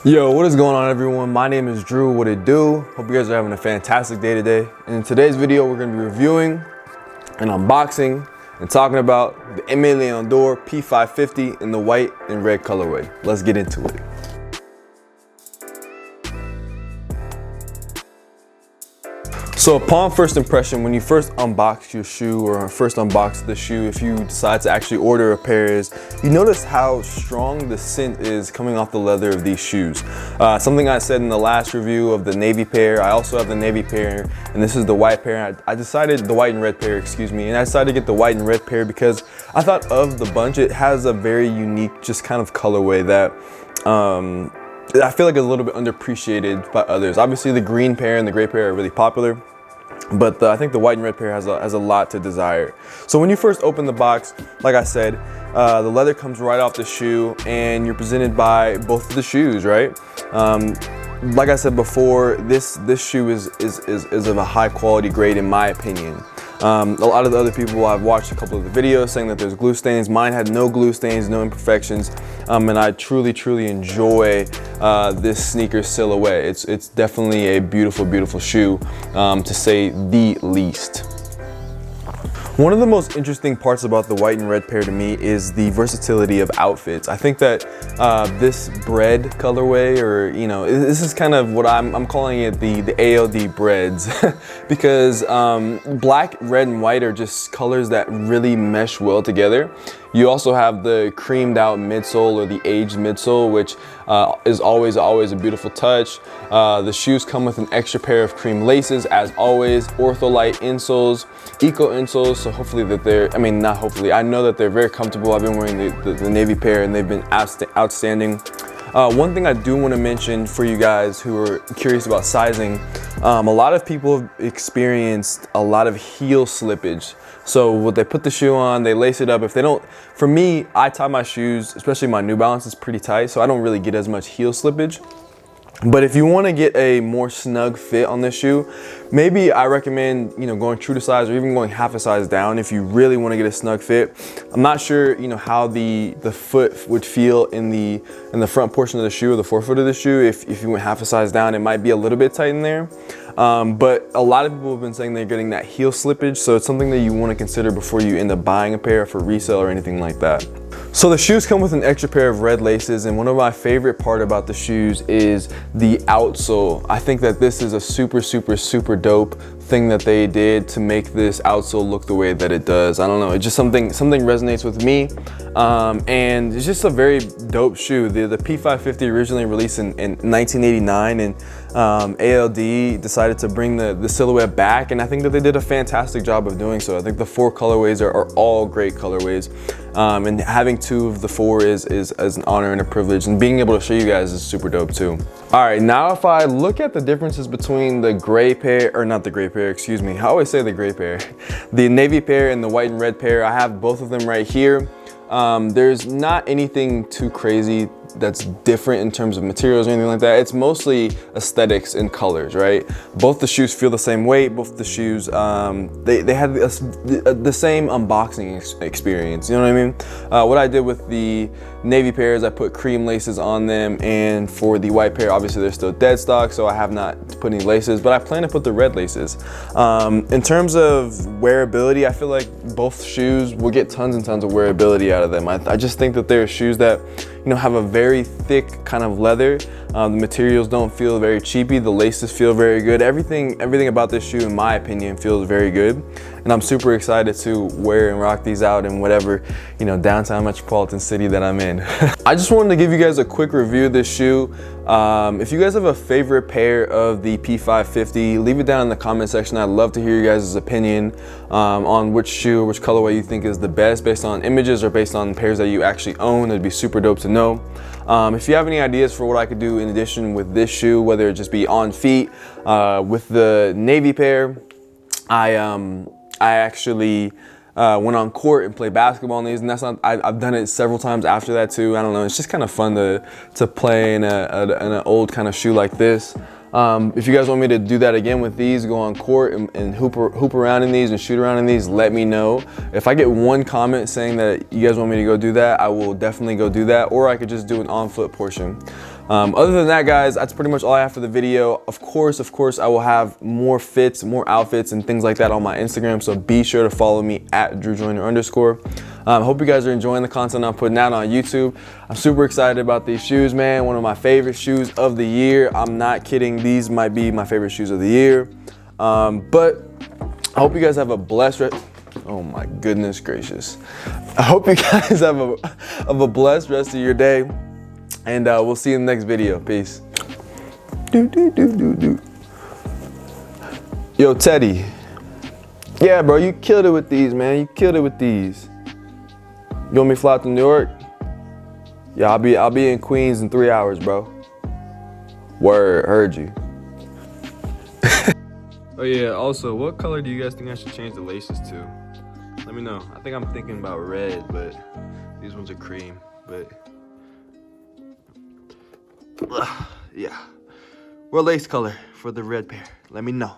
Yo, what is going on, everyone? My name is Drew. What it do? Hope you guys are having a fantastic day today. And in today's video, we're going to be reviewing and unboxing and talking about the Aime Dore P550 in the white and red colorway. Let's get into it. So upon first impression, when you first unbox your shoe or first unbox the shoe, if you decide to actually order a pair, you notice how strong the scent is coming off the leather of these shoes. Something I said in the last review of the navy pair. I also have the navy pair, and this is the white pair. I decided the white and red pair, excuse me, and I decided to get the white and red pair because I thought of the bunch, it has a very unique, just kind of colorway that I feel like is a little bit underappreciated by others. Obviously, the green pair and the gray pair are really popular, but I think the white and red pair has a lot to desire. So when you first open the box, like I said, the leather comes right off the shoe, and you're presented by both of the shoes, right? Like I said before, this shoe is of a high quality grade in my opinion. A lot of the other people, I've watched a couple of the videos saying that there's glue stains. Mine had no glue stains, no imperfections, and I truly enjoy this sneaker silhouette. It's definitely a beautiful shoe, to say the least. One of the most interesting parts about the white and red pair to me is the versatility of outfits. I think that this Bred colorway, or this is kind of what I'm calling it, the ALD Breds, because black, red, and white are just colors that really mesh well together. You also have the creamed out midsole or the aged midsole, which is always a beautiful touch. The shoes come with an extra pair of cream laces, as always, ortholite insoles, eco insoles, so hopefully that not hopefully, I know that they're very comfortable. I've been wearing the navy pair and they've been outstanding. One thing I do want to mention for you guys who are curious about sizing, a lot of people have experienced a lot of heel slippage. So what they put the shoe on, they lace it up. If they don't, for me, I tie my shoes, especially my New Balance, pretty tight, so I don't really get as much heel slippage. But if you want to get a more snug fit on this shoe, maybe I recommend going true to size or even going half a size down if you really want to get a snug fit. I'm not sure how the foot would feel in the front portion of the shoe or the forefoot of the shoe. If you went half a size down, it might be a little bit tight in there. But a lot of people have been saying they're getting that heel slippage, so it's something that you want to consider before you end up buying a pair for resale or anything like that. So the shoes come with an extra pair of red laces, and one of my favorite part about the shoes is the outsole. I think that this is a super dope thing that they did to make this outsole look the way that it does. I don't know, it's just something resonates with me, and it's just a very dope shoe. The P550 originally released in 1989, and ALD decided to bring the silhouette back, and I think that they did a fantastic job of doing so. I think the 4 colorways are all great colorways, and having 2 of the 4 is an honor and a privilege, and being able to show you guys is super dope too. All right, now if I look at the differences between the gray pair, or not the gray pair, excuse me, I always say the gray pair, the navy pair and the white and red pair, I have both of them right here. There's not anything too crazy that's different in terms of materials or anything like that. It's mostly aesthetics and colors, right? Both the shoes feel the same weight. Both the shoes, they had the same unboxing experience, you know what I mean? What I did with the navy pairs, I put cream laces on them, and for the white pair, obviously they're still dead stock, so I have not put any laces, but I plan to put the red laces. In terms of wearability, I feel like both shoes will get tons and tons of wearability out of them. I just think that they're shoes that have a very thick kind of leather. The materials don't feel very cheapy. The laces feel very good. Everything about this shoe, in my opinion, feels very good. And I'm super excited to wear and rock these out in whatever, downtown metropolitan city that I'm in. I just wanted to give you guys a quick review of this shoe. If you guys have a favorite pair of the P550, leave it down in the comment section. I'd love to hear you guys' opinion on which shoe, which colorway you think is the best, based on images or based on pairs that you actually own. It'd be super dope to know. If you have any ideas for what I could do in addition with this shoe, whether it just be on feet, with the navy pair, I actually went on court and played basketball in these, and I've done it several times after that too. I don't know, it's just kind of fun to play in an old kind of shoe like this. If you guys want me to do that again with these, go on court and hoop around in these and shoot around in these, let me know. If I get one comment saying that you guys want me to go do that, I will definitely go do that, or I could just do an on foot portion. Other than that, guys, that's pretty much all I have for the video. Of course, I will have more fits, more outfits, and things like that on my Instagram. So be sure to follow me at DrewJoyner_. Hope you guys are enjoying the content I'm putting out on YouTube. I'm super excited about these shoes, man. One of my favorite shoes of the year. I'm not kidding. These might be my favorite shoes of the year. But I hope you guys have a blessed oh my goodness gracious. I hope you guys have a blessed rest of your day. And we'll see you in the next video. Peace. Yo, Teddy. Yeah, bro, you killed it with these, man. You killed it with these. You want me to fly out to New York? Yeah, I'll be in Queens in 3 hours, bro. Word, heard you. Oh yeah, also, what color do you guys think I should change the laces to? Let me know. I think I'm thinking about red, but these ones are cream, but yeah. What lace color for the red pair? Let me know.